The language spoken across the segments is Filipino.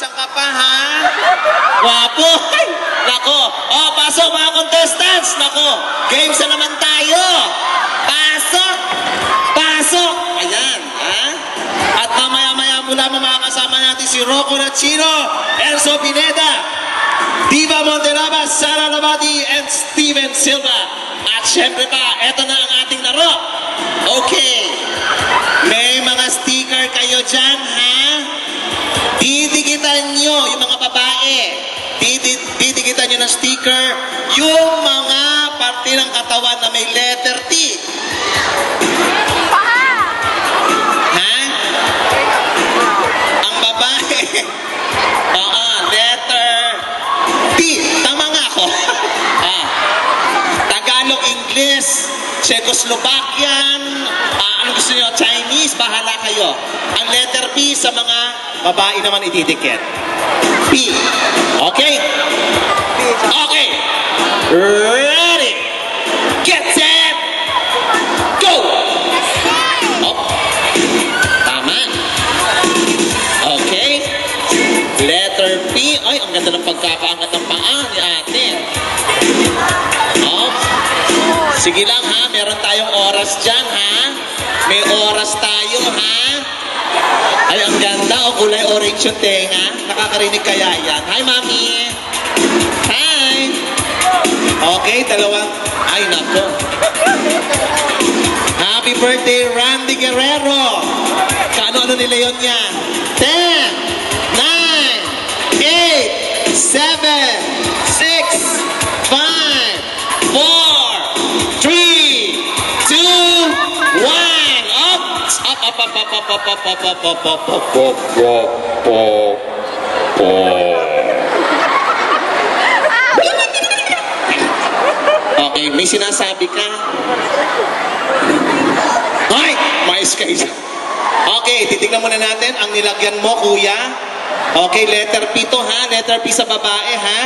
Asan ka pa, ha? Wapo! Ay! Nako! Oh, pasok mga contestants! Nako! Games na naman tayo! Pasok! Pasok! Ayan, ha? At mamaya-maya mula mga kasama natin si Rocco Nachino, Enzo Pineda, Diva Monteraba, Sara Labati, and Steven Silva. At syempre pa, eto na ang ating laro. Okay. May mga sticker kayo dyan, ha? Didikitan nyo, yung mga babae. Didikitan nyo ng sticker yung mga parte ng katawan na may letter T. Ha? Ang babae. Letter T. Tama nga ako. Tagalog, English, Czechoslovakian, ano gusto nyo? Chinese, bahala kayo. Ang letter P sa mga babae naman itidikit. P. Okay? Okay. Ready. Get set. Go. Oh. Tama. Okay. Letter P. Ay, ang ganda ng pagkakaangat ng paa ni ate. Oh. Sige lang, ha. Meron tayong oras dyan, ha. May oras tayo, ha. Ay, ang ganda. O, kulay orange yung tenga. Nakakarinig kaya yan. Hi, Mami. Hi. Okay, dalawang. Ay, nako. Happy birthday, Randy Guerrero. Kaano-ano nila yun yan? 10, 9, 8, 7, 6, 5, 4, 3, 2, 1. Okay, may sinasabi ka? Ay! Mais ka isa. Okay, titignan muna natin ang nilagyan mo, kuya. Okay, letter P to, ha? Letter P sa babae, ha?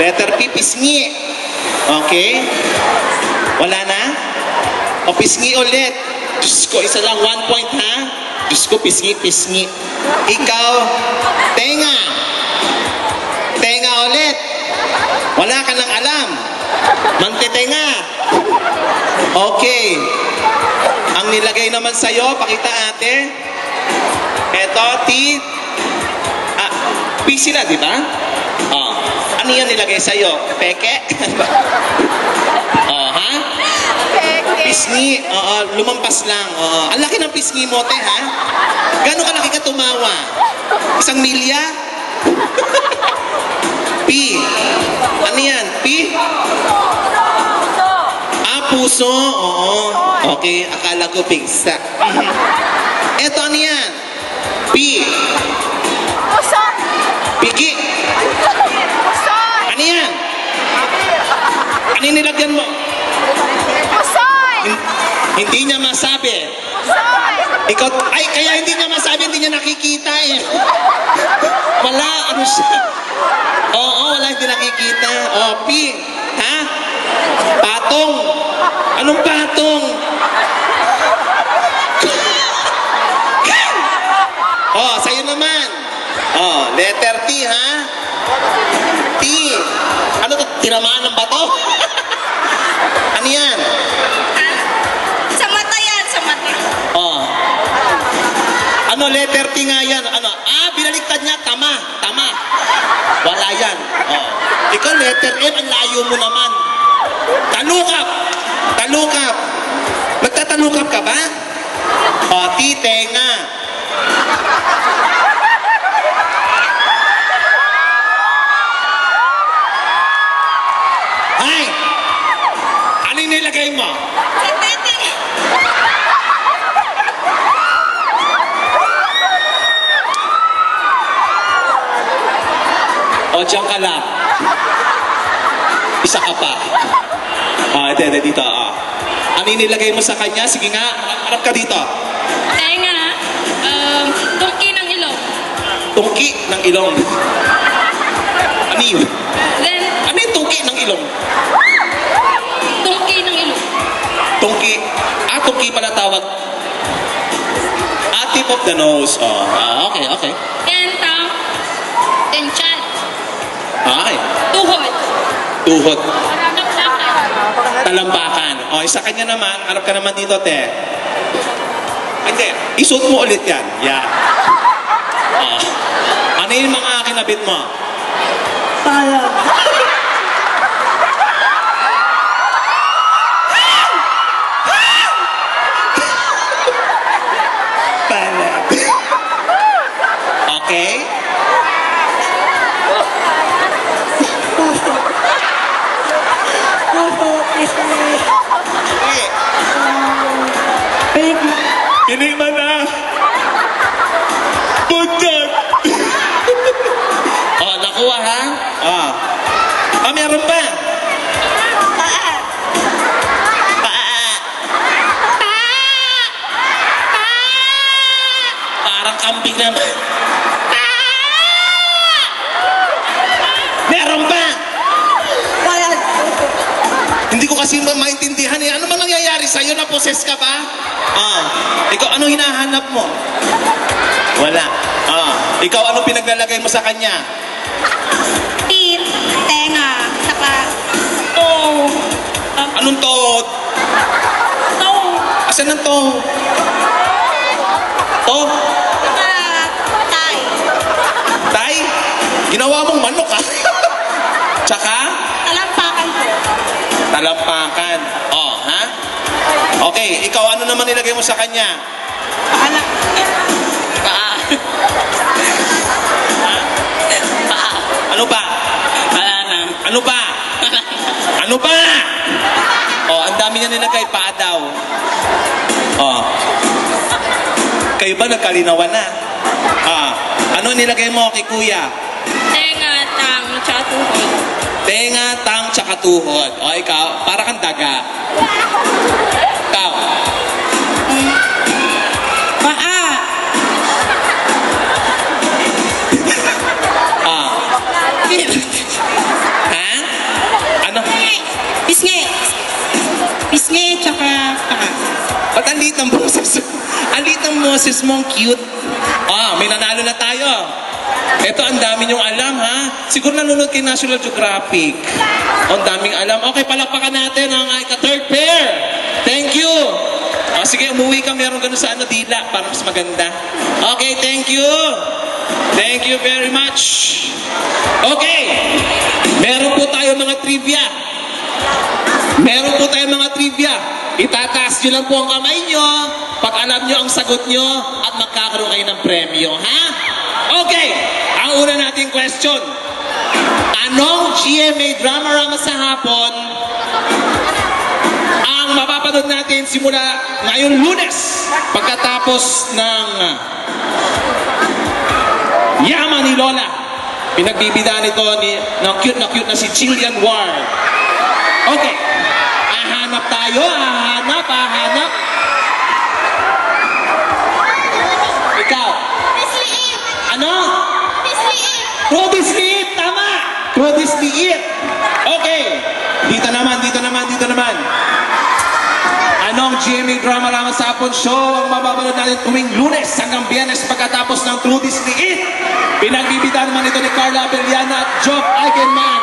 Letter P, pisngi. Okay? Wala na? O, pisngi ulit. Diyos ko, isa lang, 1 point, ha? Diyos ko, pisngi, pisngi. Ikaw, tenga. Tenga ulit. Wala ka nang alam. Mantitenga. Okay. Ang nilagay naman sa'yo, pakita ate. Eto, T. P sila, di ba? Oh. Ano yan nilagay sa'yo? Peke? Oh, ha? Pisngi. Oo, lumampas lang. Oo. Ang laki ng pisngi mo, te, ha? Gano'ng kalaki ka tumawa? 1 milya? P. Ano yan? P? Puso. Oo. Okay, akala ko pigsa. Eto, ano yan? P. Puso. Piki. Puso. Ano yan? Ano yung nilagyan mo? Puso. Hindi niya masabi. Ikaw, ay, kaya hindi niya masabi, hindi niya nakikita eh. Wala, ano siya? Oo, wala, hindi nakikita. O, P. Ha? Patong. Anong patong? Oh, sa'yo naman. Oh, letter T, ha? T. Ano to? Tinamaan ng bato? Ano yan? Sa mata yan, sa mata. Oh. Ano, letter T nga yan? Ano? Binaliktad niya. Tama. Tama. Wala yan. Oh. Ikaw, letter M, ang layo mo naman. Talukap. Talukap. Magtatalukap ka ba? O, titenga. Ay! Ano yung nilagay mo? Tete. O, diyan ka lang. Isa ka pa. Ito, dito. Ano yung nilagay mo sa kanya? Sige nga, harap ka dito. Tenga. Tungki ng ilong. Tungki ng ilong. Ano yun? Then, Ano yung tungki ng ilong? tungki ng ilong. Tungki. Tungki pala tawag. Tip of the nose. Okay. Then, Ay, Tuhod. tuhod. Nakbakan. Talambakan. O, isa kanya naman. Harap ka naman dito, te. Hindi. Isuot mo ulit yan. Yan. O. Ano yung mga kinabit mo? Sayang. Palad. Okay? Okay. Pink. Pinig mo na. Buntag. Oh, nakuha ha? Ah. Ah, meron pa. Paa. Paa. Parang kambing naman. Meron pa. Sayang. Hindi ko kasi maintindihan eh. Ano man nangyayari sa'yo? Na-possess ka ba? Ah. Ikaw, ano hinahanap mo? Wala. Ah. Ikaw, ano pinaglalagay mo sa kanya? Teeth. Tenga. Saka. Toe. Anong toad? Toe. Asan ang toad? To? Saka. Tay. Tay? Ginawa mong manok ah. Tsaka? Talampakan ko. Talampakan. Oh, ha? Okay, ikaw ano naman nilagay mo sa kanya? Anak. Paa. Paa. Ano ba? Wala na. Ano ba? Ano ba? Oh, ang dami niya nilagay. Paa daw. Oh. Kayo ba nagkalinawan na? Ah. Ano nilagay mo kay kuya? Tenga, tang, tsaka tuhod. Tenga, tang, tsaka tuhod. O, ikaw, para kang daga. Ikaw. Paa. Ah. Ha? Ano? Pisngi. Pisngi, tsaka paa. Ba't ang liit ng boses? Ang liit ng boses mo, ang cute. Ah, may nanalo na tayo. Ito, ang dami niyong alam, ha? Siguro nanonood kay National Geographic. Ang daming alam. Okay, palakpakan natin ang third pair. Thank you. Ah, sige, umuwi ka. Meron ganun sa dila para mas maganda. Okay, thank you. Thank you very much. Okay. Meron po tayo mga trivia. Meron po tayo mga trivia. Itataas nyo lang po ang kamay nyo pag alam nyo ang sagot nyo at magkakaroon kayo ng premyo, ha? Okay, ang una nating question. Anong GMA Drama-Rama sa hapon ang mapapanood natin simula ngayong Lunes pagkatapos ng Yaman ni Lola? Pinagbibidaan ito ng cute na si Jillian Ward. Okay, hahanap tayo, hahanap. Ikaw. Pisliit. Ano? Pisliit. Trudis liit, tama! Trudis liit. Okay. Dito naman. Anong GMA Drama-Rama sa hapon show ang mapapanood natin tuwing Lunes hanggang Biyernes pagkatapos ng Trudis liit? Pinagbibidaan naman ito ni Carla Abellana at Job Eigenman.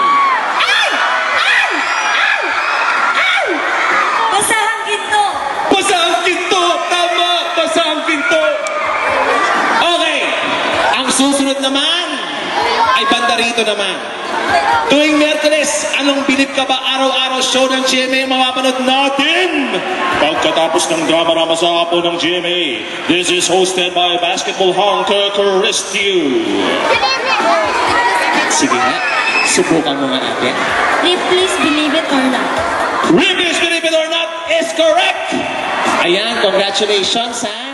Basahang ginto. Basahang ginto! Tama! Basahang ginto! Okay. Ang susunod naman ay banda rito naman. Tuwing Miyerkules, anong bilib ka ba araw-araw show ng GMA mapapanood natin? Pagkatapos ng drama-rama sa hapon ng GMA, this is hosted by basketball honker Christiu. Sige nga, subukan mo nga natin. Please believe it or not. Please believe it or not is correct! Ayan, congratulations ha!